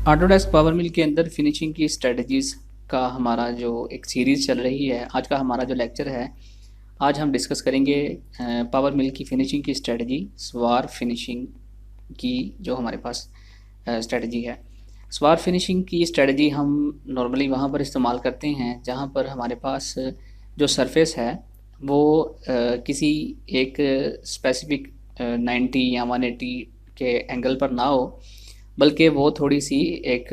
Autodesk power मिल के अंदर finishing की स्ट्रेटजीज़ का हमारा जो एक सीरीज़ चल रही है, आज का हमारा जो लेक्चर है, आज हम डिस्कस करेंगे पावर मिल की फिनिशिंग की स्ट्रेटजी, स्वार फिनिशिंग की जो हमारे पास स्ट्रेटजी है। स्वार फिनिशिंग की स्ट्रेटजी हम नॉर्मली वहाँ पर इस्तेमाल करते हैं जहाँ पर हमारे पास जो सरफेस है वो किसी एक स्पेसिफिक 90 या 180 के एंगल पर ना हो, बल्कि वो थोड़ी सी एक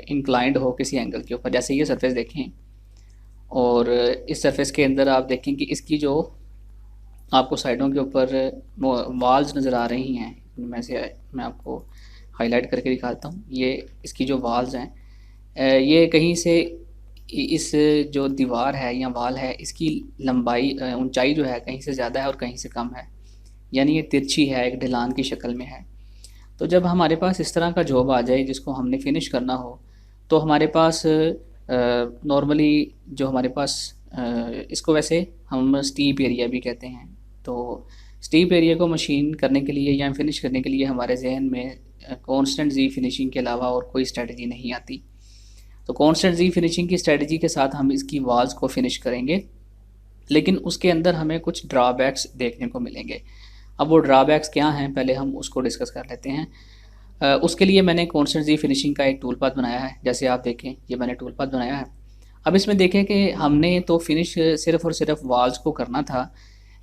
इंक्लाइंड हो किसी एंगल के ऊपर। जैसे ये सरफेस देखें और इस सरफेस के अंदर आप देखें कि इसकी जो आपको साइडों के ऊपर वाल्स नज़र आ रही हैं, इनमें से मैं आपको हाईलाइट करके दिखाता हूँ। ये इसकी जो वाल्स हैं, ये कहीं से इस जो दीवार है या वाल है, इसकी लंबाई ऊंचाई जो है कहीं से ज़्यादा है और कहीं से कम है, यानी ये तिरछी है, एक ढलान की शक्ल में है। तो जब हमारे पास इस तरह का जॉब आ जाए जिसको हमने फिनिश करना हो, तो हमारे पास नॉर्मली जो हमारे पास इसको वैसे हम स्टीप एरिया भी कहते हैं। तो स्टीप एरिया को मशीन करने के लिए या फिनिश करने के लिए हमारे जहन में कांस्टेंट जी फिनिशिंग के अलावा और कोई स्ट्रेटजी नहीं आती। तो कांस्टेंट जी फिनिशिंग की स्ट्रेटजी के साथ हम इसकी वॉल्स को फिनिश करेंगे, लेकिन उसके अंदर हमें कुछ ड्रॉबैक्स देखने को मिलेंगे। अब वो ड्रॉबैक्स क्या हैं, पहले हम उसको डिस्कस कर लेते हैं। उसके लिए मैंने कांस्टेंट जी फिनिशिंग का एक टूल पाथ बनाया है। जैसे आप देखें, ये मैंने टूल पाथ बनाया है। अब इसमें देखें कि हमने तो फिनिश सिर्फ और सिर्फ वॉल्स को करना था,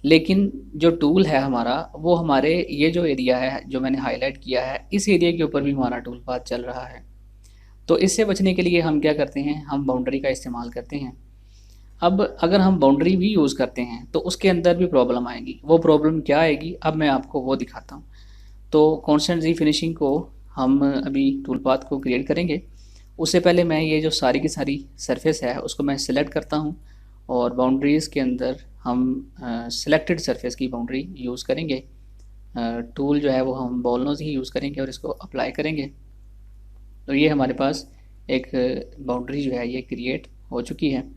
लेकिन जो टूल है हमारा वो हमारे ये जो एरिया है जो मैंने हाईलाइट किया है, इस एरिया के ऊपर भी हमारा टूल पाथ चल रहा है। तो इससे बचने के लिए हम क्या करते हैं, हम बाउंड्री का इस्तेमाल करते हैं। अब अगर हम बाउंड्री भी यूज़ करते हैं तो उसके अंदर भी प्रॉब्लम आएगी। वो प्रॉब्लम क्या आएगी, अब मैं आपको वो दिखाता हूँ। तो कांस्टेंट जी फिनिशिंग को हम अभी टूल पाथ को क्रिएट करेंगे। उससे पहले मैं ये जो सारी की सारी सरफेस है उसको मैं सिलेक्ट करता हूँ, और बाउंड्रीज़ के अंदर हम सिलेक्टेड सरफेस की बाउंड्री यूज़ करेंगे। टूल जो है वो हम बॉल नोज ही यूज़ करेंगे और इसको अप्लाई करेंगे। तो ये हमारे पास एक बाउंड्री जो है ये क्रिएट हो चुकी है।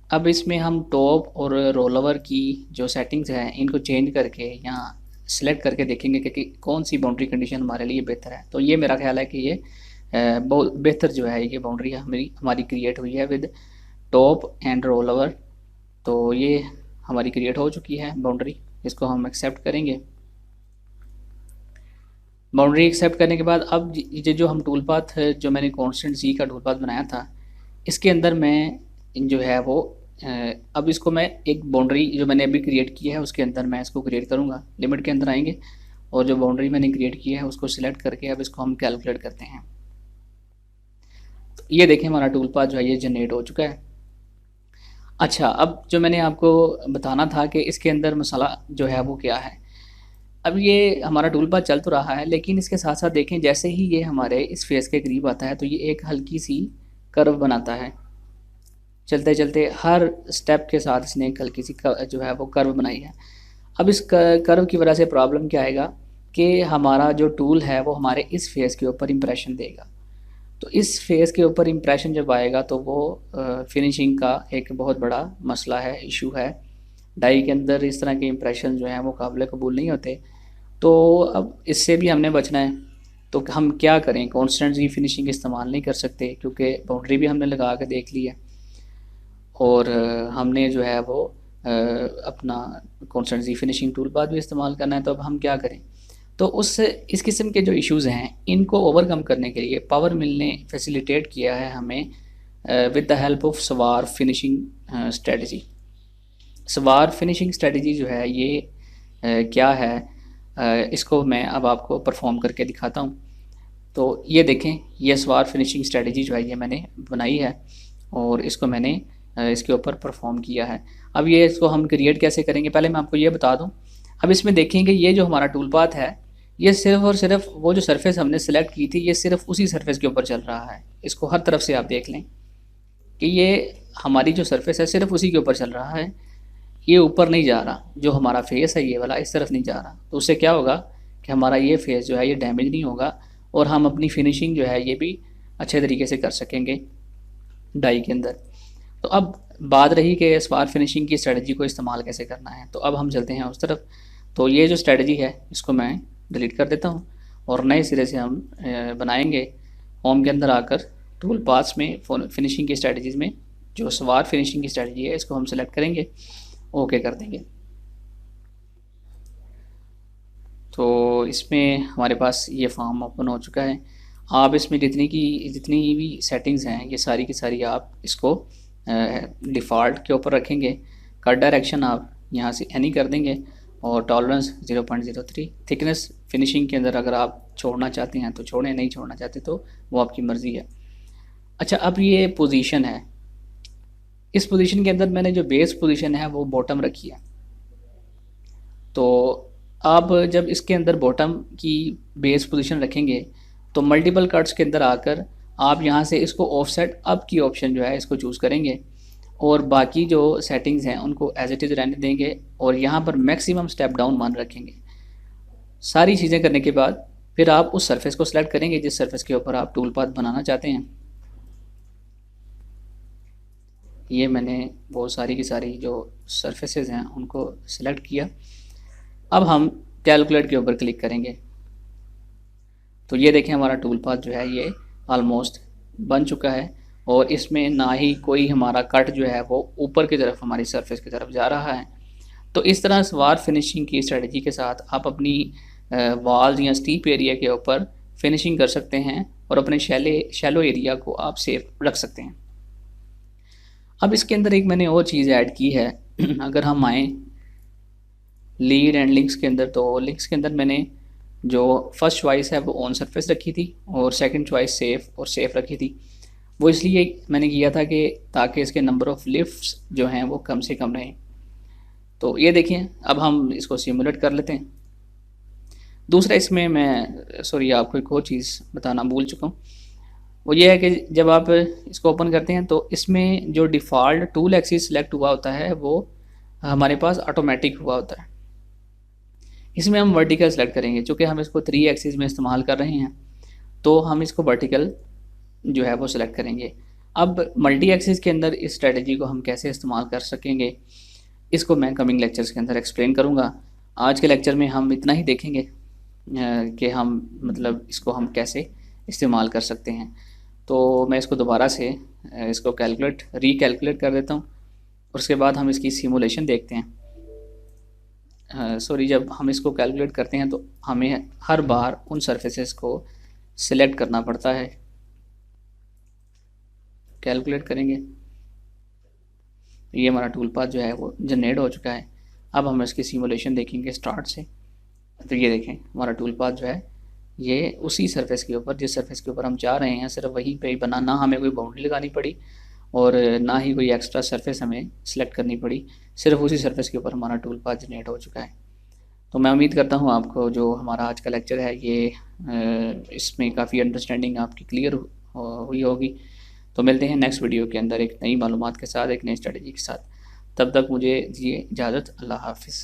अब इसमें हम टॉप और रोल ओवर की जो सेटिंग्स हैं इनको चेंज करके यहाँ सिलेक्ट करके देखेंगे कि कौन सी बाउंड्री कंडीशन हमारे लिए बेहतर है। तो ये मेरा ख्याल है कि ये बहुत बेहतर जो है ये बाउंड्री हमारी क्रिएट हुई है with top and roll over. तो ये हमारी क्रिएट हो चुकी है बाउंड्री, इसको हम एक्सेप्ट करेंगे। बाउंड्री एक्सेप्ट करने के बाद अब ये जो हम टूल पाथ जो मैंने कांस्टेंट जी का टूल पाथ बनाया था, इसके अंदर मैं जो है वो अब इसको मैं एक बाउंड्री जो मैंने अभी क्रिएट की है उसके अंदर मैं इसको क्रिएट करूँगा। लिमिट के अंदर आएंगे और जो बाउंड्री मैंने क्रिएट की है उसको सिलेक्ट करके अब इसको हम कैलकुलेट करते हैं। तो ये देखें हमारा टूल पाथ जो है ये जनरेट हो चुका है। अच्छा, अब जो मैंने आपको बताना था कि इसके अंदर मसाला जो है वो क्या है। अब ये हमारा टूल पाथ चल तो रहा है, लेकिन इसके साथ साथ देखें जैसे ही ये हमारे इस फेस के करीब आता है तो ये एक हल्की सी कर्व बनाता है। चलते चलते हर स्टेप के साथ इसने एक हल्की सी जो है वो कर्व बनाई है। अब इस कर्व की वजह से प्रॉब्लम क्या आएगा कि हमारा जो टूल है वो हमारे इस फेस के ऊपर इम्प्रेशन देगा। तो इस फेस के ऊपर इम्प्रेशन जब आएगा तो वो फिनिशिंग का एक बहुत बड़ा मसला है, इशू है। डाई के अंदर इस तरह के इम्प्रेशन जो हैं वो काबिल कबूल नहीं होते। तो अब इससे भी हमने बचना है, तो हम क्या करें, कांस्टेंट जी फिनिशिंग इस्तेमाल नहीं कर सकते क्योंकि बाउंड्री भी हमने लगा के देख ली है और हमने जो है वो अपना कांस्टेंट जी फिनिशिंग टूल पाथ भी इस्तेमाल करना है। तो अब हम क्या करें, तो उस इस किस्म के जो इश्यूज़ हैं इनको ओवरकम करने के लिए पावर मिल ने फैसिलिटेट किया है हमें विद द हेल्प ऑफ स्वार फिनिशिंग स्ट्रेटजी। स्वार फिनिशिंग स्ट्रेटजी जो है ये क्या है, इसको मैं अब आपको परफॉर्म करके दिखाता हूँ। तो ये देखें, ये स्वार फिनिशिंग स्ट्रेटजी जो है ये मैंने बनाई है और इसको मैंने इसके ऊपर परफॉर्म किया है। अब ये इसको हम क्रिएट कैसे करेंगे, पहले मैं आपको ये बता दूं। अब इसमें देखेंगे ये जो हमारा टूल पाथ है ये सिर्फ और सिर्फ वो जो सरफेस हमने सेलेक्ट की थी ये सिर्फ उसी सरफेस के ऊपर चल रहा है। इसको हर तरफ से आप देख लें कि ये हमारी जो सरफेस है सिर्फ उसी के ऊपर चल रहा है, ये ऊपर नहीं जा रहा। जो हमारा फेस है ये वाला इस तरफ नहीं जा रहा। तो उससे क्या होगा कि हमारा ये फेस जो है ये डैमेज नहीं होगा और हम अपनी फिनिशिंग जो है ये भी अच्छे तरीके से कर सकेंगे डाई के अंदर। तो अब बात रही कि स्वार फिनिशिंग की स्ट्रेटजी को इस्तेमाल कैसे करना है, तो अब हम चलते हैं उस तरफ। तो ये जो स्ट्रेटजी है इसको मैं डिलीट कर देता हूँ और नए सिरे से हम बनाएंगे होम के अंदर आकर टूल पाथ्स में फिनिशिंग की स्ट्रेटजीज़ में जो सवार फिनिशिंग की स्ट्रेटजी है इसको हम सेलेक्ट करेंगे, ओके कर देंगे। तो इसमें हमारे पास ये फॉर्म ओपन हो चुका है। आप इसमें जितनी भी सेटिंग्स हैं ये सारी की सारी आप इसको डिफ़ॉल्ट के ऊपर रखेंगे। कट डायरेक्शन आप यहाँ से एनी कर देंगे और टॉलरेंस 0.03। थिकनेस फिनिशिंग के अंदर अगर आप छोड़ना चाहते हैं तो छोड़ें, नहीं छोड़ना चाहते तो वो आपकी मर्ज़ी है। अच्छा, अब ये पोजीशन है, इस पोजीशन के अंदर मैंने जो बेस पोजीशन है वो बॉटम रखी है। तो आप जब इसके अंदर बॉटम की बेस पोजीशन रखेंगे तो मल्टीपल कट्स के अंदर आकर आप यहाँ से इसको ऑफसेट अप की ऑप्शन जो है इसको चूज़ करेंगे और बाकी जो सेटिंग्स हैं उनको एज इट इज़ रहने देंगे और यहाँ पर मैक्सिमम स्टेप डाउन मान रखेंगे। सारी चीज़ें करने के बाद फिर आप उस सरफेस को सिलेक्ट करेंगे जिस सरफेस के ऊपर आप टूल पाथ बनाना चाहते हैं। ये मैंने बहुत सारी की सारी जो सरफेसेस हैं उनको सिलेक्ट किया। अब हम कैलकुलेट के ऊपर क्लिक करेंगे तो ये देखें हमारा टूल पाथ जो है ये ऑलमोस्ट बन चुका है और इसमें ना ही कोई हमारा कट जो है वो ऊपर की तरफ हमारी सरफेस की तरफ जा रहा है। तो इस तरह सवार फिनिशिंग की स्ट्रेटजी के साथ आप अपनी वॉल्स या स्टीप एरिया के ऊपर फिनिशिंग कर सकते हैं और अपने शैलो एरिया को आप सेफ रख सकते हैं। अब इसके अंदर एक मैंने और चीज़ ऐड की है अगर हम आएँ लीड एंड लिंक्स के अंदर, तो लिंक्स के अंदर मैंने जो फर्स्ट चॉइस है वो ऑन सरफेस रखी थी और सेकंड चॉइस सेफ रखी थी। वो इसलिए मैंने किया था कि ताकि इसके नंबर ऑफ़ लिफ्ट्स जो हैं वो कम से कम रहें। तो ये देखिए अब हम इसको सिमुलेट कर लेते हैं। दूसरा इसमें मैं आपको एक और चीज़ बताना भूल चुका हूँ, वो ये है कि जब आप इसको ओपन करते हैं तो इसमें जो डिफ़ॉल्ट टूल एक्सिस सिलेक्ट हुआ होता है वो हमारे पास ऑटोमेटिक हुआ होता है। इसमें हम वर्टिकल सेलेक्ट करेंगे, चूँकि हम इसको 3 एक्सिस में इस्तेमाल कर रहे हैं तो हम इसको वर्टिकल जो है वो सिलेक्ट करेंगे। अब मल्टी एक्सिस के अंदर इस स्ट्रेटजी को हम कैसे इस्तेमाल कर सकेंगे इसको मैं कमिंग लेक्चर्स के अंदर एक्सप्लेन करूँगा। आज के लेक्चर में हम इतना ही देखेंगे कि हम मतलब इसको हम कैसे इस्तेमाल कर सकते हैं। तो मैं इसको दोबारा से इसको रीकैलकुलेट कर देता हूँ और उसके बाद हम इसकी सिमुलेशन देखते हैं। जब हम इसको कैलकुलेट करते हैं तो हमें हर बार उन सरफेसेस को सिलेक्ट करना पड़ता है। कैलकुलेट करेंगे ये हमारा टूल पाथ जो है वो जनरेट हो चुका है। अब हम इसकी सिमुलेशन देखेंगे स्टार्ट से। तो ये देखें हमारा टूल पाथ जो है ये उसी सरफेस के ऊपर, जिस सरफेस के ऊपर हम जा रहे हैं सिर्फ वहीं पे ही बना, ना हमें कोई बाउंड्री लगानी पड़ी और ना ही कोई एक्स्ट्रा सरफेस हमें सिलेक्ट करनी पड़ी, सिर्फ उसी सरफेस के ऊपर हमारा टूल पाथ जनरेट हो चुका है। तो मैं उम्मीद करता हूँ आपको जो हमारा आज का लेक्चर है ये इसमें काफ़ी अंडरस्टैंडिंग आपकी क्लियर हुई होगी। तो मिलते हैं नेक्स्ट वीडियो के अंदर एक नई मालूमात के साथ, एक नई स्ट्रेटजी के साथ। तब तक मुझे दीजिए इजाज़त। अल्लाह हाफिज़।